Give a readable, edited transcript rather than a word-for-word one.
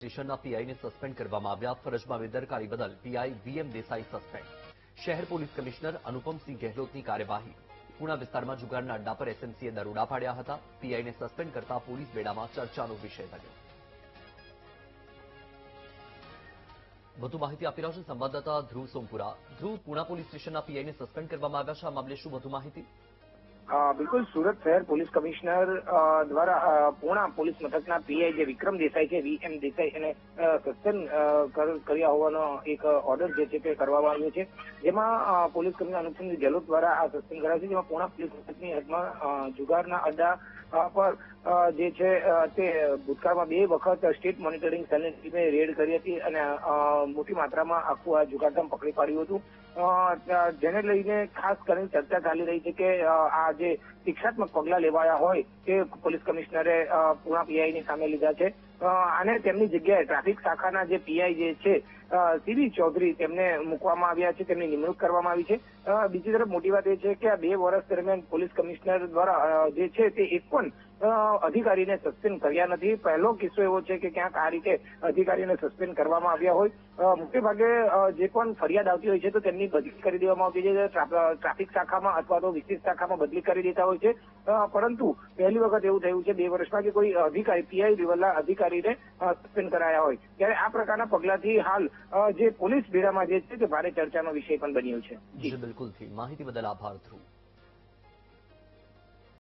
સ્ટેશનના પીઆઈને સસ્પેન્ડ કરવામાં આવ્યા. ફરજમાં બેદરકારી બદલ પીઆઈ વીએમ દેસાઈ સસ્પેન્ડ. શહેર પોલીસ કમિશનર અનુપમસિંહ ગહેલોતની કાર્યવાહી. પુણા વિસ્તારમાં જુગારના અડ્ડા પર એસએમસીએ દરોડા પાડ્યા હતા. પીઆઈને સસ્પેન્ડ કરતા પોલીસ બેડામાં ચર્ચાનો વિષય બન્યો. વધુ માહિતી આપી રહ્યા છે સંવાદદાતા ધ્રુવ સોમપુરા. ધ્રુવ, પુણા પોલીસ સ્ટેશનના પીઆઈને સસ્પેન્ડ કરવામાં આવ્યા છે. આ મામલે શું વધુ માહિતી? બિલકુલ, સુરત શહેર પોલીસ કમિશનર દ્વારા પૂણા પોલીસ મથકના પીઆઈ જે વિક્રમ દેસાઈ છે, વીએમ દેસાઈ, એને સસ્પેન્ડ કર્યા હોવાનો એક ઓર્ડર જે છે તે કરવામાં આવ્યો છે. જેમાં પોલીસ કમિશનર અનુપમસિંહ ગહેલોત દ્વારા આ સસ્પેન્ડ કરાયું છે. જેમાં પૂણા પોલીસ મથકની હદમાં જુગારના અડ્ડા પર જે છે તે ભૂતકાળમાં 2 વખત સ્ટેટ મોનિટરિંગ સેલની ટીમે રેડ કરી હતી અને મોટી માત્રામાં આખું આ જુગારધામ પકડી પાડ્યું હતું. જેને લઈને ખાસ કરીને ચર્ચા ચાલી રહી છે કે આ જે શિક્ષાત્મક પગલાં લેવાયા હોય તે પોલીસ કમિશનરે પૂણા પીઆઈની સામે લીધા છે. અને તેમની જગ્યાએ ટ્રાફિક શાખાના જે પીઆઈ જે છે સીબી ચૌધરી તેમને મૂકવામાં આવ્યા છે, તેમની નિમણૂક કરવામાં આવી છે. બીજી તરફ મોટી વાત એ છે કે આ 2 વર્ષ દરમિયાન પોલીસ કમિશનર દ્વારા જે છે તે એક પણ અધિકારીને સસ્પેન્ડ કર્યા નથી. પહેલો કિસ્સો એવો છે કે ક્યાંક આ રીતે અધિકારીને સસ્પેન્ડ કરવામાં આવ્યા હોય. મોટે ભાગે જે પણ ફરિયાદ આવતી હોય છે તો તેમની બદલી કરી દેવામાં આવતી છે. ટ્રાફિક શાખામાં અથવા તો વિશેષ શાખામાં બદલી કરી દેતા હોય છે. પરંતુ પહેલી વખત એવું થયું છે 2 વર્ષમાં કે કોઈ અધિકારી પીઆઈ લેવલના અધિકારીને સસ્પેન્ડ કરાયા હોય. ત્યારે આ પ્રકારના પગલાથી હાલ જે પોલીસ બેડામાં જે છે તે ભારે ચર્ચાનો વિષય પણ બન્યો છે. જી બિલકુલ. માહિતી બદલ આભાર ધ્રુવ.